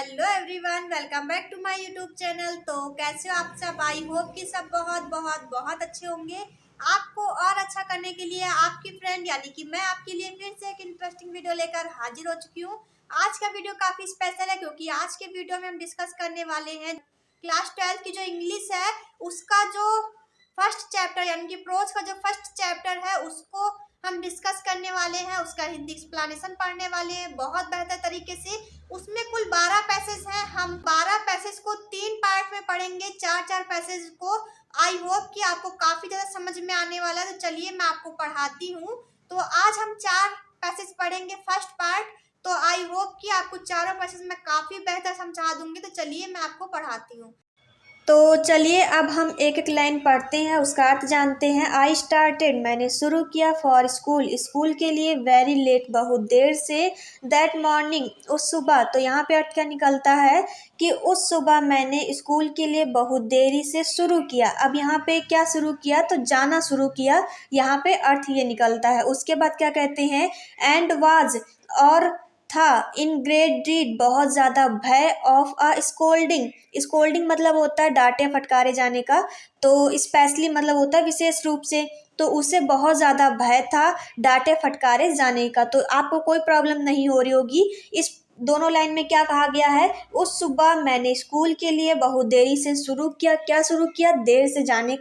Hello everyone, welcome back to my YouTube channel. तो कैसे हो आप सब? आई होप कि सब बहुत बहुत बहुत अच्छे होंगे। आपको और अच्छा करने के लिए आपकी फ्रेंड यानी कि मैं आपके लिए फिर से एक इंटरेस्टिंग वीडियो लेकर हाजिर हो चुकी हूँ। आज का वीडियो काफ़ी स्पेशल है क्योंकि आज के वीडियो में हम डिस्कस करने वाले हैं क्लास 12 की जो इंग्लिश है उसका जो फर्स्ट चैप्टर यानी कि प्रोज का जो फर्स्ट चैप्टर है उसको हम डिस्कस करने वाले हैं। उसका हिंदी एक्सप्लेनेशन पढ़ने वाले हैं बहुत बेहतर तरीके से। उसमें कुल 12 पैसेज हैं। हम 12 पैसेज को 3 पार्ट में पढ़ेंगे, 4-4 पैसेज को। आई होप कि आपको काफ़ी ज़्यादा समझ में आने वाला है। तो चलिए मैं आपको पढ़ाती हूँ। तो आज हम 4 पैसेज पढ़ेंगे फर्स्ट पार्ट। तो आई होप कि आपको चारों पैसेज में काफ़ी बेहतर समझा दूंगी। तो चलिए मैं आपको पढ़ाती हूँ। तो चलिए अब हम एक एक लाइन पढ़ते हैं, उसका अर्थ जानते हैं। आई स्टार्टेड, मैंने शुरू किया। फॉर स्कूल, स्कूल के लिए। वेरी लेट, बहुत देर से। दैट मॉर्निंग, उस सुबह। तो यहाँ पे अर्थ क्या निकलता है कि उस सुबह मैंने स्कूल के लिए बहुत देरी से शुरू किया। अब यहाँ पे क्या शुरू किया? तो जाना शुरू किया। यहाँ पे अर्थ ये निकलता है। उसके बाद क्या कहते हैं? एंड वाज, और था। इन ग्रेट ड्रीड, बहुत ज़्यादा भय। ऑफ अ स्कोल्डिंग, स्कोल्डिंग मतलब होता है डांटे फटकारे जाने का। तो स्पेशली मतलब होता है विशेष रूप से। तो उसे बहुत ज़्यादा भय था डांटे फटकारे जाने का। तो आपको कोई प्रॉब्लम नहीं हो रही होगी। इस दोनों लाइन में क्या कहा गया है? उस सुबह मैंने स्कूल के लिए बहुत देरी से शुरू किया। क्या शुरू किया? देर से जाने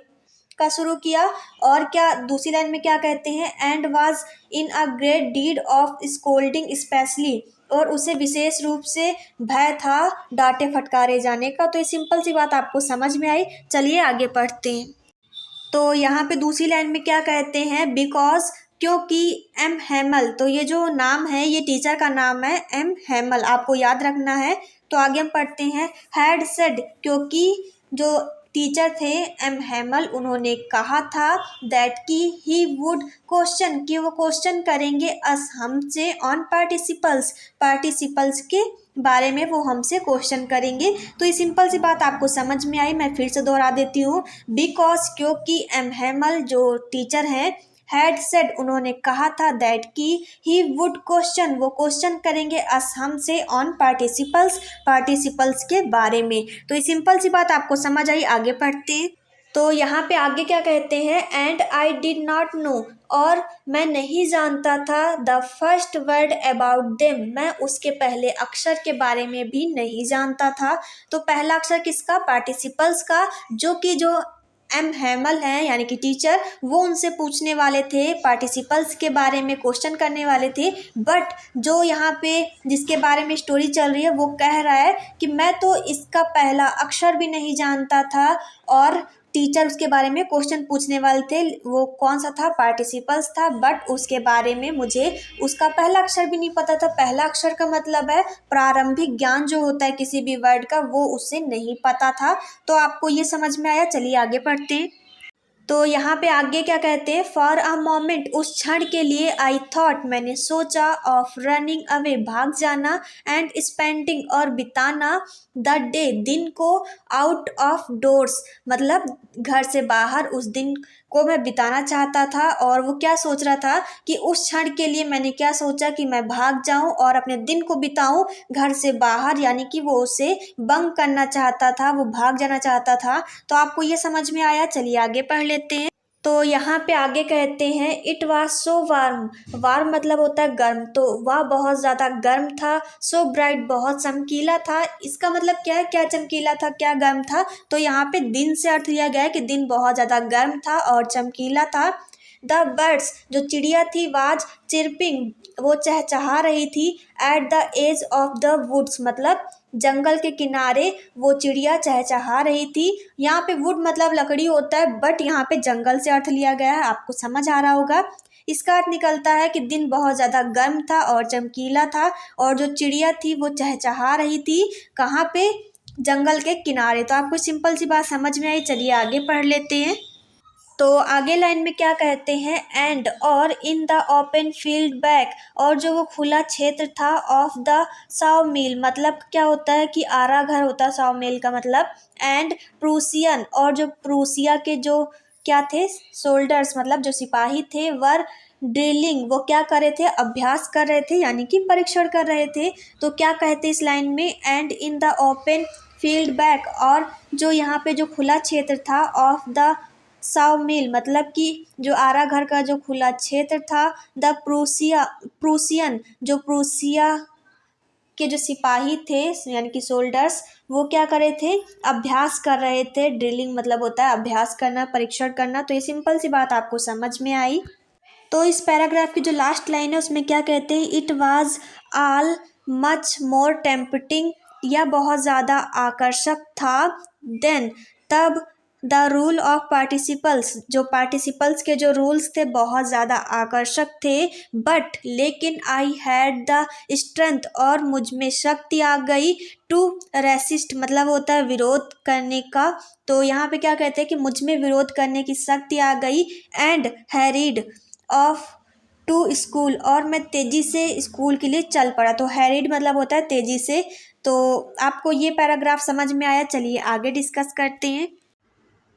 का शुरू किया। और क्या दूसरी लाइन में क्या कहते हैं? And was in a great deal of scolding specially, और उसे विशेष रूप से भय था डांटे फटकारे जाने का। तो ये सिंपल सी बात आपको समझ में आई। चलिए आगे पढ़ते हैं। तो यहाँ पे दूसरी लाइन में क्या कहते हैं? बिकॉज, क्योंकि। एम हेमल, तो ये जो नाम है ये टीचर का नाम है, एम हेमल, आपको याद रखना है। तो आगे हम पढ़ते हैं। हैड सेड, क्योंकि जो टीचर थे एम हेमल उन्होंने कहा था दैट कि ही वुड क्वेश्चन, कि वो क्वेश्चन करेंगे अस, हमसे, ऑन पार्टिसिपल्स, पार्टिसिपल्स के बारे में वो हमसे क्वेश्चन करेंगे। तो ये सिंपल सी बात आपको समझ में आई। मैं फिर से दोहरा देती हूँ। बिकॉज, क्योंकि एम हेमल जो टीचर हैं, हैड सेड, उन्होंने कहा था दैट कि ही वुड क्वेश्चन, वो क्वेश्चन करेंगे अस, हमसे, ऑन पार्टिसिपल्स, पार्टिसिपल्स के बारे में। तो ये सिंपल सी बात आपको समझ आई। आगे पढ़ते हैं। तो यहाँ पे आगे क्या कहते हैं? And I did not know, और मैं नहीं जानता था। The first word about them, मैं उसके पहले अक्षर के बारे में भी नहीं जानता था। तो पहला अक्षर किसका? पार्टिसिपल्स का। जो एम हेमल हैं यानी कि टीचर, वो उनसे पूछने वाले थे, पार्टिसिपल्स के बारे में क्वेश्चन करने वाले थे। बट जो यहाँ पे जिसके बारे में स्टोरी चल रही है वो कह रहा है कि मैं तो इसका पहला अक्षर भी नहीं जानता था। और टीचर उसके बारे में क्वेश्चन पूछने वाले थे, वो कौन सा था? पार्टिसिपल्स था। बट उसके बारे में मुझे उसका पहला अक्षर भी नहीं पता था। पहला अक्षर का मतलब है प्रारंभिक ज्ञान जो होता है किसी भी वर्ड का, वो उसे नहीं पता था। तो आपको ये समझ में आया। चलिए आगे पढ़ते हैं। तो यहाँ पे आगे क्या कहते हैं? फॉर अ मोमेंट, उस क्षण के लिए। आई थॉट, मैंने सोचा। ऑफ रनिंग अवे, भाग जाना। एंड स्पेंडिंग, और बिताना। द डे, दिन को। आउट ऑफ डोर्स, मतलब घर से बाहर। उस दिन को मैं बिताना चाहता था। और वो क्या सोच रहा था कि उस क्षण के लिए मैंने क्या सोचा कि मैं भाग जाऊं और अपने दिन को बिताऊं घर से बाहर, यानी कि वो उसे बंक करना चाहता था, वो भाग जाना चाहता था। तो आपको ये समझ में आया। चलिए आगे पढ़ लेते हैं। तो यहाँ पे आगे कहते हैं it was so warm, warm मतलब होता है गर्म। तो वह बहुत ज़्यादा गर्म था। सो ब्राइट, बहुत चमकीला था। इसका मतलब क्या है? क्या चमकीला था, क्या गर्म था? तो यहाँ पे दिन से अर्थ लिया गया है कि दिन बहुत ज़्यादा गर्म था और चमकीला था। द बर्ड्स, जो चिड़िया थी, वाज चिरपिंग, वो चहचहा रही थी। At the edge of the woods, मतलब जंगल के किनारे वो चिड़िया चहचहा रही थी। यहाँ पे वुड मतलब लकड़ी होता है, बट यहाँ पे जंगल से अर्थ लिया गया है। आपको समझ आ रहा होगा। इसका अर्थ निकलता है कि दिन बहुत ज़्यादा गर्म था और चमकीला था, और जो चिड़िया थी वो चहचहा रही थी। कहाँ पे? जंगल के किनारे। तो आपको सिंपल सी बात समझ में आई। चलिए आगे पढ़ लेते हैं। तो आगे लाइन में क्या कहते हैं? एंड, और। In the open field back, और जो वो खुला क्षेत्र था। ऑफ द साव मील, मतलब क्या होता है कि आरा घर होता है साव मील का मतलब। एंड प्रूसियन, और जो प्रूसिया के जो क्या थे? सोल्डर्स, मतलब जो सिपाही थे। वर ड्रिलिंग, वो क्या कर रहे थे, अभ्यास कर रहे थे यानी कि परीक्षण कर रहे थे। तो क्या कहते हैं इस लाइन में, and in the open field back, और जो यहाँ पे जो खुला क्षेत्र था ऑफ द साव मिल, मतलब कि जो आरा घर का जो खुला क्षेत्र था, द प्रूसियन, जो प्रूसिया के जो सिपाही थे यानी कि सोल्डर्स, वो क्या कर रहे थे, अभ्यास कर रहे थे। ड्रिलिंग मतलब होता है अभ्यास करना, परीक्षण करना। तो ये सिंपल सी बात आपको समझ में आई। तो इस पैराग्राफ की जो लास्ट लाइन है उसमें क्या कहते हैं, it was all much more tempting, यह बहुत ज़्यादा आकर्षक था, देन तब द रूल ऑफ पार्टिसिपल्स, जो पार्टिसिपल्स के जो रूल्स थे बहुत ज़्यादा आकर्षक थे, बट लेकिन आई हैड द स्ट्रेंथ, और मुझ में शक्ति आ गई, टू रेसिस्ट मतलब होता है विरोध करने का। तो यहाँ पे क्या कहते हैं कि मुझ में विरोध करने की शक्ति आ गई, एंड हैरिड ऑफ टू स्कूल, और मैं तेज़ी से स्कूल के लिए चल पड़ा। तो हैरिड मतलब होता है तेज़ी से। तो आपको ये पैराग्राफ समझ में आया, चलिए आगे डिस्कस करते हैं।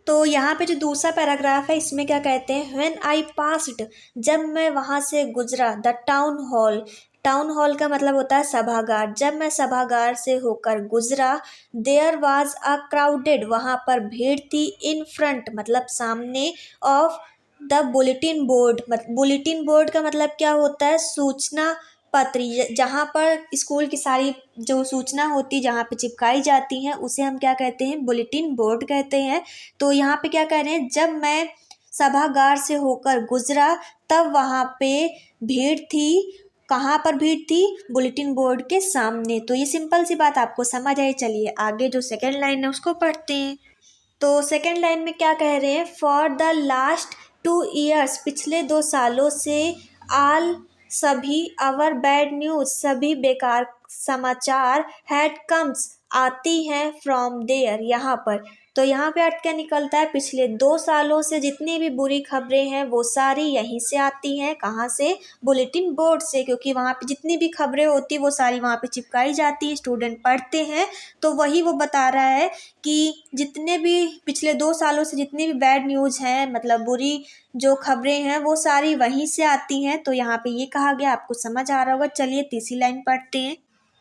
तो यहाँ पे जो दूसरा पैराग्राफ है इसमें क्या कहते हैं, व्हेन आई पास्ड, जब मैं वहाँ से गुजरा, the town hall, town hall का मतलब होता है सभागार, जब मैं सभागार से होकर गुजरा, देयर वाज अ क्राउडेड, वहाँ पर भीड़ थी, इन फ्रंट मतलब सामने, of the bulletin board, bulletin board का मतलब क्या होता है, सूचना पत्र, जहाँ पर स्कूल की सारी जो सूचना होती है जहाँ पे चिपकाई जाती हैं उसे हम क्या कहते हैं, बुलेटिन बोर्ड कहते हैं। तो यहाँ पे क्या कह रहे हैं, जब मैं सभागार से होकर गुजरा तब वहाँ पे भीड़ थी, कहाँ पर भीड़ थी, बुलेटिन बोर्ड के सामने। तो ये सिंपल सी बात आपको समझ आई। चलिए आगे जो सेकेंड लाइन है उसको पढ़ते हैं। तो सेकेंड लाइन में क्या कह रहे हैं, फॉर द लास्ट 2 ईयर्स, पिछले 2 सालों से, आल सभी, अवर बैड न्यूज़, सभी बेकार समाचार, हैड कम्स आती हैं, फ्रॉम देयर, यहाँ पर। तो यहाँ पे अर्थ क्या निकलता है, पिछले 2 सालों से जितनी भी बुरी खबरें हैं वो सारी यहीं से आती हैं, कहाँ से, बुलेटिन बोर्ड से, क्योंकि वहाँ पे जितनी भी खबरें होती वो सारी वहाँ पे चिपकाई जाती है, स्टूडेंट पढ़ते हैं। तो वही वो बता रहा है कि जितने भी पिछले 2 सालों से जितनी भी बैड न्यूज़ हैं, मतलब बुरी जो खबरें हैं वो सारी वहीं से आती हैं। तो यहाँ पे ये कहा गया, आपको समझ आ रहा होगा। चलिए तीसरी लाइन पढ़ते हैं।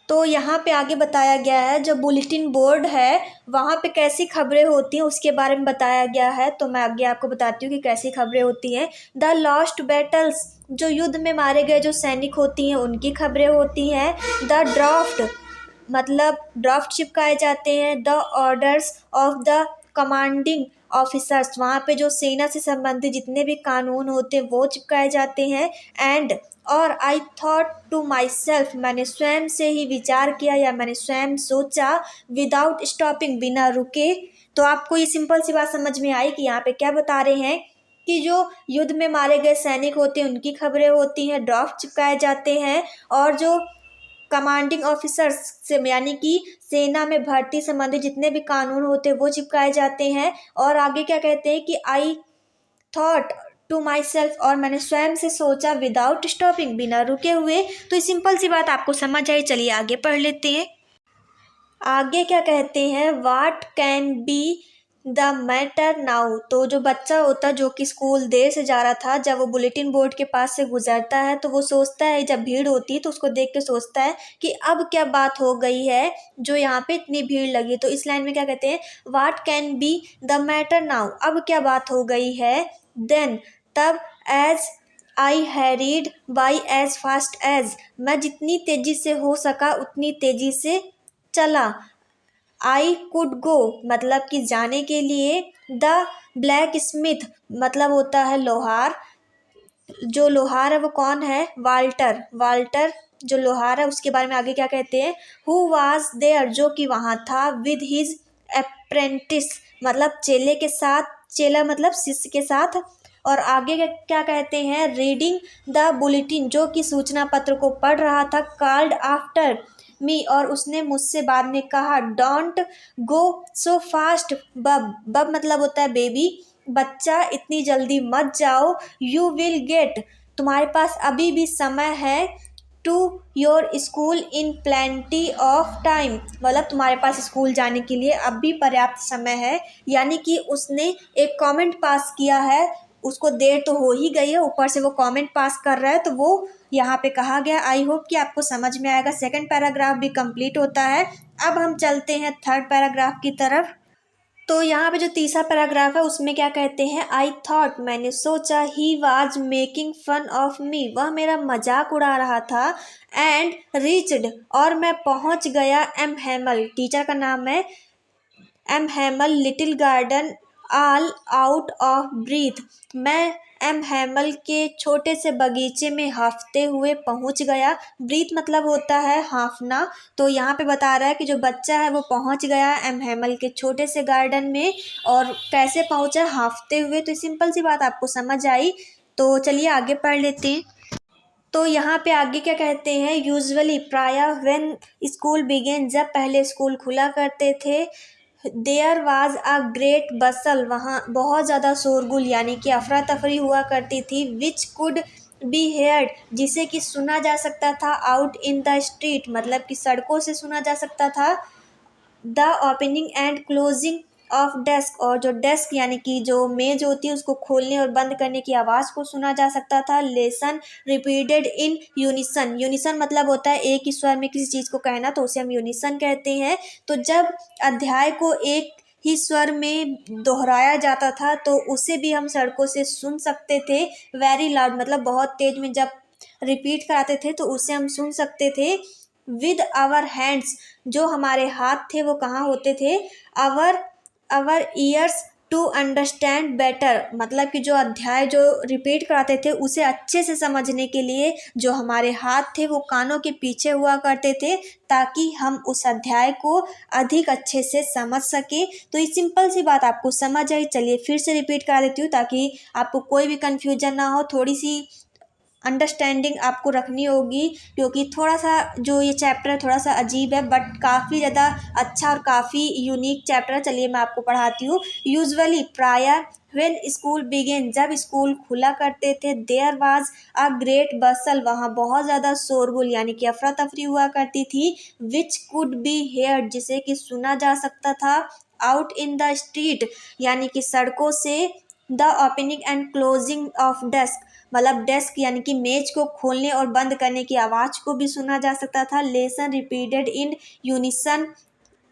तो यहाँ पे आगे बताया गया है जो बुलेटिन बोर्ड है वहाँ पे कैसी खबरें होती हैं उसके बारे में बताया गया है। तो मैं आगे आपको बताती हूँ कि कैसी खबरें होती हैं। द लॉस्ट बैटल्स, जो युद्ध में मारे गए जो सैनिक होती हैं उनकी खबरें होती हैं। द ड्राफ्ट, मतलब ड्राफ्ट चिपकाए जाते हैं। The orders of the commanding officers, वहाँ पे जो सेना से संबंधित जितने भी कानून होते हैं वो चिपकाए जाते हैं। एंड, और I thought to myself, मैंने स्वयं से ही विचार किया या मैंने स्वयं सोचा, विदाउट स्टॉपिंग, बिना रुके। तो आपको ये सिंपल सी बात समझ में आई कि यहाँ पे क्या बता रहे हैं कि जो युद्ध में मारे गए सैनिक होते हैं उनकी खबरें होती हैं, ड्राफ्ट चिपकाए जाते हैं, और जो कमांडिंग ऑफिसर्स से यानी कि सेना में भर्ती संबंधी जितने भी कानून होते हैं वो चिपकाए जाते हैं। और आगे क्या कहते हैं कि I thought to myself, और मैंने स्वयं से सोचा, विदाउट स्टॉपिंग, बिना रुके हुए। तो ये सिंपल सी बात आपको समझ आई। चलिए आगे पढ़ लेते हैं। आगे क्या कहते हैं, what can be the matter now. तो जो बच्चा होता है जो कि स्कूल देर से जा रहा था, जब वो बुलेटिन बोर्ड के पास से गुजरता है तो वो सोचता है, जब भीड़ होती है तो उसको देख के सोचता है कि अब क्या बात हो गई है जो यहाँ पे इतनी भीड़ लगी। तो इस लाइन में क्या कहते हैं, what can be the matter now, अब क्या बात हो गई है। देन, तब, as I hurried by as fast as, मैं जितनी तेज़ी से हो सका उतनी तेज़ी से चला। आई कुड गो, मतलब कि जाने के लिए। द ब्लैक स्मिथ, मतलब होता है लोहार, जो लोहार है वो कौन है, वाल्टर, वाल्टर जो लोहार है उसके बारे में आगे क्या कहते हैं, हु वाज देयर, जो कि वहाँ था, विद हिज अप्रेंटिस, मतलब चेले के साथ, चेला मतलब शिष्य के साथ। और आगे क्या कहते हैं, रीडिंग द बुलेटिन, जो कि सूचना पत्र को पढ़ रहा था। कॉल्ड आफ्टर मी, और उसने मुझसे बाद में कहा, डोंट गो सो फास्ट बब, बब मतलब होता है बेबी, बच्चा इतनी जल्दी मत जाओ। यू विल गेट, तुम्हारे पास अभी भी समय है। To your school in plenty of time, मतलब तुम्हारे पास स्कूल जाने के लिए अब भी पर्याप्त समय है। यानी कि उसने एक कमेंट पास किया है उसको देर तो हो ही गई है, ऊपर से वो कमेंट पास कर रहा है, तो वो यहाँ पे कहा गया। आई होप कि आपको समझ में आएगा। सेकंड पैराग्राफ भी कंप्लीट होता है। अब हम चलते हैं थर्ड पैराग्राफ की तरफ। तो यहाँ पे जो तीसरा पैराग्राफ है उसमें क्या कहते हैं, आई थॉट, मैंने सोचा, he was making fun of me, वह मेरा मजाक उड़ा रहा था, एंड रीच्ड, और मैं पहुँच गया, एम हेमल, टीचर का नाम है M Hamel, little garden, all out of breath, मैं एम हेमल के छोटे से बगीचे में हांफते हुए पहुंच गया। ब्रीथ मतलब होता है हांफना। तो यहाँ पे बता रहा है कि जो बच्चा है वो पहुंच गया एम हेमल के छोटे से गार्डन में, और कैसे पहुंचा, हांफते हुए। तो सिंपल सी बात आपको समझ आई। तो चलिए आगे पढ़ लेते हैं। तो यहाँ पे आगे क्या कहते हैं, यूजुअली, प्रायः, व्हेन स्कूल बिगेन, जब पहले स्कूल खुला करते थे, देयर वाज अ ग्रेट बसल, वहाँ बहुत ज़्यादा शोरगुल यानी कि अफरा तफरी हुआ करती थी, विच कुड बी हेयर्ड, जिसे कि सुना जा सकता था, आउट इन द स्ट्रीट, मतलब कि सड़कों से सुना जा सकता था, the opening and closing of desk, और जो डेस्क यानी कि जो मेज होती है उसको खोलने और बंद करने की आवाज़ को सुना जा सकता था। Lesson repeated in unison, unison मतलब होता है एक ही स्वर में किसी चीज़ को कहना, तो उसे हम यूनिसन कहते हैं। तो जब अध्याय को एक ही स्वर में दोहराया जाता था तो उसे भी हम सड़कों से सुन सकते थे। वेरी लाउड मतलब बहुत तेज में जब रिपीट कराते थे तो उसे हम सुन सकते थे। विद आवर हैंड्स, जो हमारे हाथ थे वो कहाँ होते थे, our our years to understand better, मतलब कि जो अध्याय जो रिपीट कराते थे उसे अच्छे से समझने के लिए जो हमारे हाथ थे वो कानों के पीछे हुआ करते थे, ताकि हम उस अध्याय को अधिक अच्छे से समझ सके। तो ये सिंपल सी बात आपको समझ आई। चलिए फिर से रिपीट करा देती हूँ ताकि आपको कोई भी कन्फ्यूजन ना हो, थोड़ी सी अंडरस्टैंडिंग आपको रखनी होगी, क्योंकि थोड़ा सा जो ये चैप्टर है थोड़ा सा अजीब है, बट काफ़ी ज़्यादा अच्छा और काफ़ी यूनिक चैप्टर है। चलिए मैं आपको पढ़ाती हूँ। यूजुअली, प्रायः, व्हेन स्कूल बिगेन, जब स्कूल खुला करते थे, देयर वाज अ ग्रेट बसल, वहाँ बहुत ज़्यादा शोरगुल यानी कि अफरा तफरी हुआ करती थी, विच कुड बी हेयर्ड, जिसे कि सुना जा सकता था, आउट इन द स्ट्रीट, यानी कि सड़कों से, the opening and closing of desk, मतलब डेस्क यानी कि मेज को खोलने और बंद करने की आवाज़ को भी सुना जा सकता था। Lesson repeated in unison,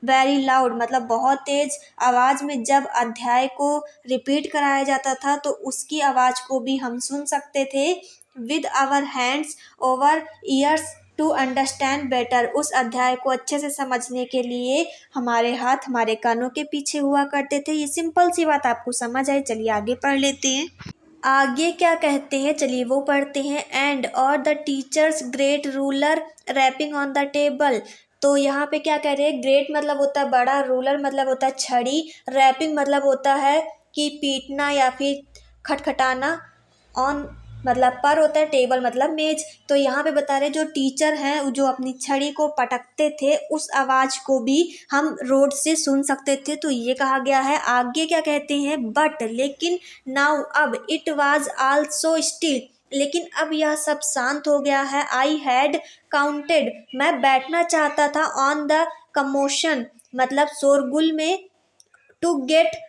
very loud मतलब बहुत तेज आवाज़ में जब अध्याय को रिपीट कराया जाता था तो उसकी आवाज़ को भी हम सुन सकते थे। With our hands over ears to understand better, उस अध्याय को अच्छे से समझने के लिए हमारे हाथ हमारे कानों के पीछे हुआ करते थे। ये सिंपल सी बात आपको समझ आई। चलिए आगे पढ़ लेते हैं। आगे क्या कहते हैं, चलिए वो पढ़ते हैं। एंड और the teachers great ruler rapping on the table, तो यहाँ पे क्या कह रहे हैं, ग्रेट मतलब होता है बड़ा, रूलर मतलब होता है छड़ी, रैपिंग मतलब होता है कि पीटना या फिर खटखटाना, ऑन मतलब पर होता है, टेबल मतलब मेज। तो यहाँ पे बता रहे जो टीचर हैं जो अपनी छड़ी को पटकते थे उस आवाज़ को भी हम रोड से सुन सकते थे। तो ये कहा गया है। आगे क्या कहते हैं, बट लेकिन, नाउ अब, इट वाज आल्सो स्टिल, लेकिन अब यह सब शांत हो गया है। आई हैड काउंटेड, मैं बैठना चाहता था, ऑन द कमोशन मतलब शोरगुल में, to get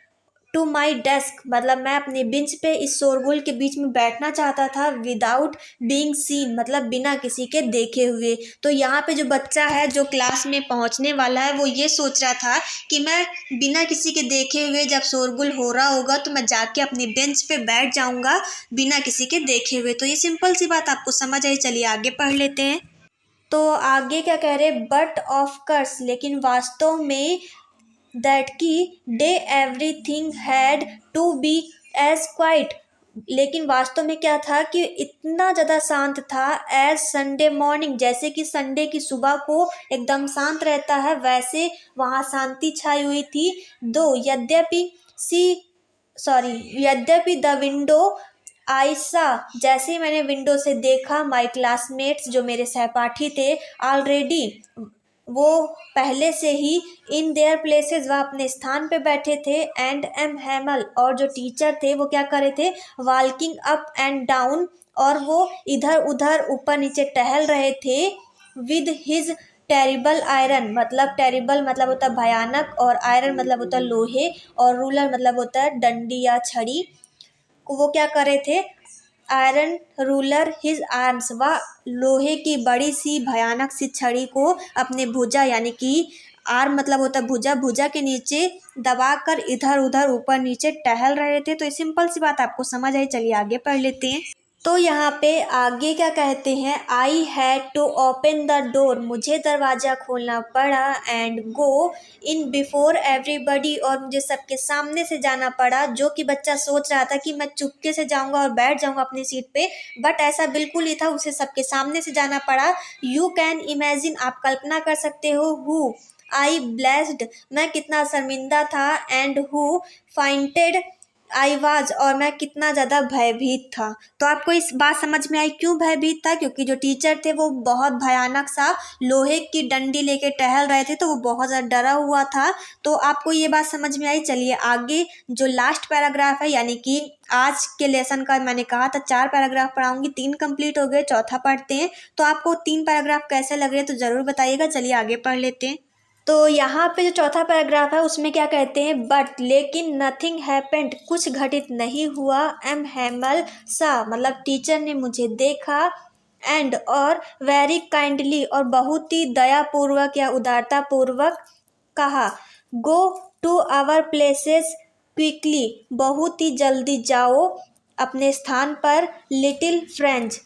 to my desk मतलब मैं अपने बेंच पे इस शोरगुल के बीच में बैठना चाहता था, विदाउट बीइंग सीन मतलब बिना किसी के देखे हुए। तो यहाँ पे जो बच्चा है जो क्लास में पहुँचने वाला है वो ये सोच रहा था कि मैं बिना किसी के देखे हुए जब शोरगुल हो रहा होगा तो मैं जाके अपने बेंच पे बैठ जाऊँगा बिना किसी के देखे हुए। तो ये सिंपल सी बात आपको समझ आई। चलिए आगे पढ़ लेते हैं। तो आगे क्या कह रहे, बट ऑफ कोर्स, लेकिन वास्तव में, दैट की day everything had to be as quite, लेकिन वास्तव में क्या था कि इतना ज़्यादा शांत था, एज संडे मॉर्निंग, जैसे कि संडे की सुबह को एकदम शांत रहता है वैसे वहाँ शांति छाई हुई थी। दो यद्यपि सी यद्यपि द विंडो आयशा, जैसे ही मैंने विंडो से देखा, माय क्लासमेट्स जो मेरे सहपाठी थे, ऑलरेडी वो पहले से ही, इन देयर प्लेसेस वह अपने स्थान पे बैठे थे, एंड एम हेमल और जो टीचर थे वो क्या कर रहे थे, वॉकिंग अप एंड डाउन, और वो इधर उधर ऊपर नीचे टहल रहे थे, विद हिज टेरिबल आयरन मतलब टेरिबल मतलब होता है भयानक, और आयरन मतलब होता है लोहे, और रूलर मतलब होता है डंडी या छड़ी, वो क्या कर रहे थे, आयरन रूलर हिज आर्म्स, वह लोहे की बड़ी सी भयानक सी छड़ी को अपने भुजा यानी कि आर्म मतलब होता है भुजा, भुजा के नीचे दबाकर इधर उधर ऊपर नीचे टहल रहे थे। तो ये सिंपल सी बात आपको समझ आई। चलिए आगे पढ़ लेते हैं। तो यहाँ पे आगे क्या कहते हैं, I had to open the door, मुझे दरवाज़ा खोलना पड़ा, and go in before everybody, और मुझे सबके सामने से जाना पड़ा। जो कि बच्चा सोच रहा था कि मैं चुपके से जाऊंगा और बैठ जाऊंगा अपनी सीट पे, बट ऐसा बिल्कुल ही था, उसे सबके सामने से जाना पड़ा। यू कैन इमेजिन, आप कल्पना कर सकते हो, हु आई ब्लेस्ड, मैं कितना शर्मिंदा था, एंड हु फाइंटेड आई वाज, और मैं कितना ज़्यादा भयभीत था। तो आपको इस बात समझ में आई क्यों भयभीत था, क्योंकि जो टीचर थे वो बहुत भयानक सा लोहे की डंडी लेके टहल रहे थे, तो वो बहुत ज़्यादा डरा हुआ था। तो आपको ये बात समझ में आई। चलिए आगे जो लास्ट पैराग्राफ है, यानी कि आज के लेसन का मैंने कहा था 4 पैराग्राफ पढ़ाऊंगी, 3 कंप्लीट हो गए, चौथा पढ़ते हैं। तो आपको 3 पैराग्राफ कैसे लग रहे तो ज़रूर बताइएगा। चलिए आगे पढ़ लेते हैं। तो यहाँ पे जो चौथा पैराग्राफ है उसमें क्या कहते हैं, बट लेकिन नथिंग हैपेंड, कुछ घटित नहीं हुआ, एम हैमल सा मतलब टीचर ने मुझे देखा, एंड और वेरी काइंडली और बहुत ही दयापूर्वक या उदारतापूर्वक कहा, go to our places quickly, बहुत ही जल्दी जाओ अपने स्थान पर, लिटिल फ्रेंच,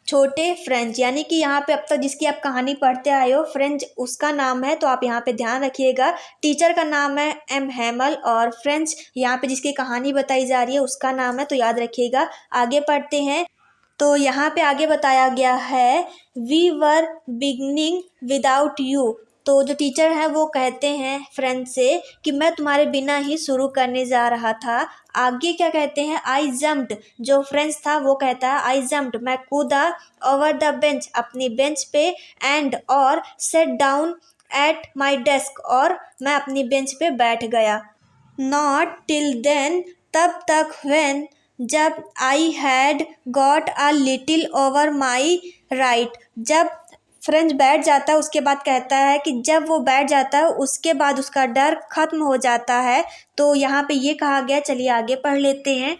छोटे फ्रेंच, यानी कि यहाँ पे अब तक जिसकी आप कहानी पढ़ते आए हो फ्रेंच उसका नाम है, तो आप यहाँ पे ध्यान रखिएगा। टीचर का नाम है एम हैमल और फ्रेंच यहाँ पे जिसकी कहानी बताई जा रही है उसका नाम है, तो याद रखिएगा। आगे पढ़ते हैं। तो यहाँ पे आगे बताया गया है, we were beginning without you, तो जो टीचर है वो कहते हैं फ्रेंच से कि मैं तुम्हारे बिना ही शुरू करने जा रहा था। आगे क्या कहते हैं, आई जम्प्ड, जो फ्रेंच था वो कहता है आई जम्प्ड, मैं कूदा, ओवर द बेंच, अपनी बेंच पे, एंड और set down at my desk, और मैं अपनी बेंच पे बैठ गया। नॉट टिल देन, तब तक, व्हेन, जब, I had got a little over my right, जब फ्रेंच बैठ जाता है उसके बाद कहता है कि जब वो बैठ जाता है उसके बाद उसका डर खत्म हो जाता है। तो यहाँ पे ये कहा गया। चलिए आगे पढ़ लेते हैं।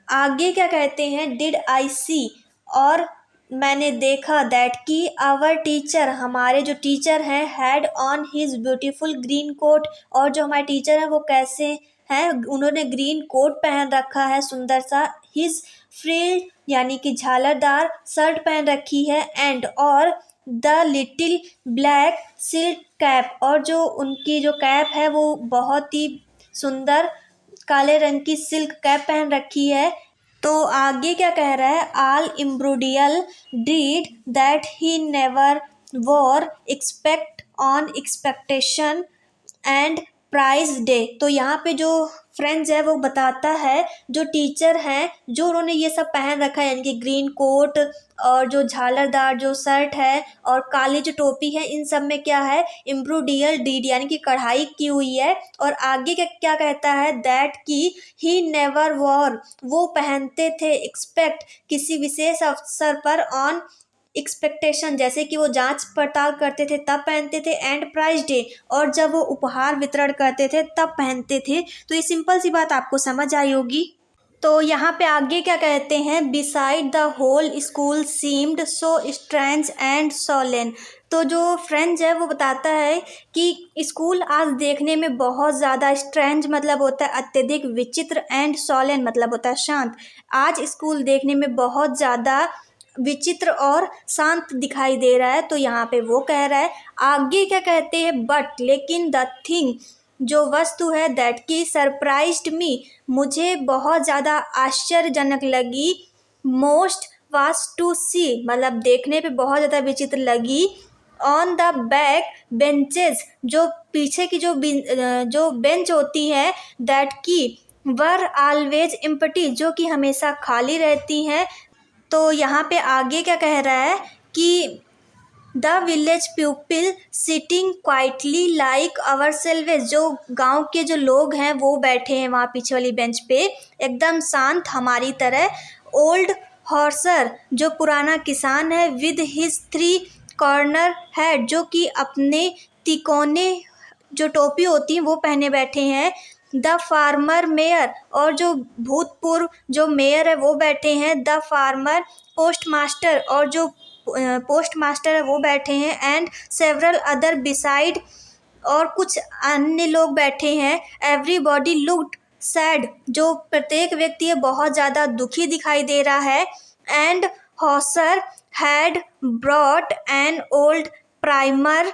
आगे क्या कहते हैं, डिड आई सी, और मैंने देखा, दैट की आवर टीचर, हमारे जो टीचर हैं, had on his beautiful green coat, और जो हमारे टीचर हैं वो कैसे हैं, उन्होंने ग्रीन कोट पहन रखा है सुंदर सा, हिज फ्रिल यानी कि झालरदार शर्ट पहन रखी है, एंड और the little black silk cap, और जो उनकी जो कैप है वो बहुत ही सुंदर काले रंग की सिल्क कैप पहन रखी है। तो आगे क्या कह रहा है, all embroidered deed that he never wore, except on expectation and prize day, तो यहाँ पे जो फ्रेंड्स है वो बताता है जो टीचर हैं जो उन्होंने ये सब पहन रखा है, यानी कि ग्रीन कोट और जो झालरदार जो शर्ट है और काली जो टोपी है, इन सब में क्या है, एम्ब्रॉयडरी डीड यानी कि कढ़ाई की हुई है। और आगे क्या कहता है, दैट की ही नेवर वॉर, वो पहनते थे, एक्सपेक्ट किसी विशेष अवसर पर, ऑन एक्सपेक्टेशन जैसे कि वो जांच पड़ताल करते थे तब पहनते थे, एंड प्राइज डे और जब वो उपहार वितरण करते थे तब पहनते थे। तो ये सिंपल सी बात आपको समझ आई होगी। तो यहाँ पे आगे क्या कहते हैं, beside the whole school seemed so strange and solemn, तो जो फ्रेंच है वो बताता है कि स्कूल आज देखने में बहुत ज़्यादा स्ट्रेंज मतलब होता है अत्यधिक विचित्र, एंड सोलेन मतलब होता है शांत। आज स्कूल देखने में बहुत ज़्यादा विचित्र और शांत दिखाई दे रहा है। तो यहाँ पे वो कह रहा है। आगे क्या कहते हैं, बट लेकिन द थिंग जो वस्तु है, दैट की सरप्राइज्ड मी, मुझे बहुत ज़्यादा आश्चर्यजनक लगी, मोस्ट वाज टू सी मतलब देखने पे बहुत ज़्यादा विचित्र लगी, ऑन द बैक बेंचेस जो पीछे की जो बेंच होती है, दैट की वर ऑलवेज एम्प्टी जो कि हमेशा खाली रहती हैं। तो यहाँ पे आगे क्या कह रहा है कि the village people sitting quietly like our salvage, जो गांव के जो लोग हैं वो बैठे हैं वहाँ पीछे वाली बेंच पे एकदम शांत हमारी तरह। ओल्ड हॉर्सर जो पुराना किसान है, विद हिज 3 कॉर्नर हेड जो कि अपने तिकोने जो टोपी होती है वो पहने बैठे हैं, द फार्मर मेयर, और जो भूतपूर्व जो मेयर है वो बैठे हैं। द फार्मर पोस्ट मास्टर, और जो पोस्ट मास्टर है वो बैठे हैं। एंड सेवरल अदर बिसाइड, और कुछ अन्य लोग बैठे हैं। एवरीबॉडी लुक्ड सैड, जो प्रत्येक व्यक्ति है बहुत ज़्यादा दुखी दिखाई दे रहा है। And Hauser had brought an old primer,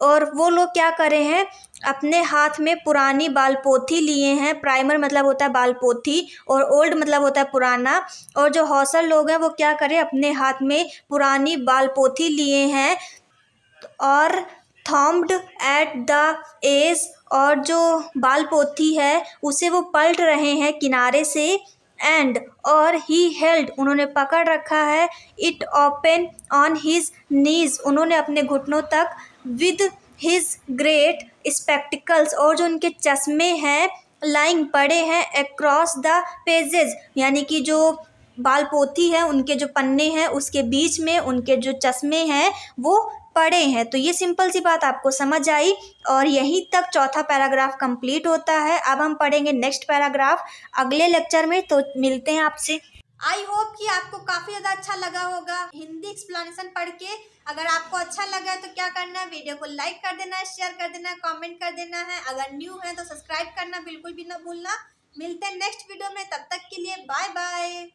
और वो लोग क्या करे हैं, अपने हाथ में पुरानी बालपोथी लिए हैं। प्राइमर मतलब होता है बालपोथी, और ओल्ड मतलब होता है पुराना। और जो हौसर लोग हैं वो क्या करें, अपने हाथ में पुरानी बालपोथी लिए हैं। और थॉम्ब्ड एट द एज, और जो बालपोथी है उसे वो पलट रहे हैं किनारे से। एंड, और ही हेल्ड, उन्होंने पकड़ रखा है। It open on his knees, उन्होंने अपने घुटनों तक। विद हिज ग्रेट स्पेक्टिकल्स, और जो उनके चश्मे हैं लाइंग पड़े हैं अक्रॉस द पेजेस, यानी कि जो बालपोथी है उनके जो पन्ने हैं उसके बीच में उनके जो चश्मे हैं वो पड़े हैं। तो ये सिंपल सी बात आपको समझ आई, और यहीं तक चौथा पैराग्राफ कंप्लीट होता है। अब हम पढ़ेंगे नेक्स्ट पैराग्राफ अगले लेक्चर में, तो मिलते हैं आपसे। आई होप कि आपको काफ़ी ज़्यादा अच्छा लगा होगा हिंदी एक्सप्लेनेशन पढ़ के। अगर आपको अच्छा लगा है तो क्या करना है, वीडियो को लाइक कर देना है, शेयर कर देना है, कमेंट कर देना है। अगर न्यू है तो सब्सक्राइब करना बिल्कुल भी ना भूलना। मिलते हैं नेक्स्ट वीडियो में, तब तक के लिए बाय बाय।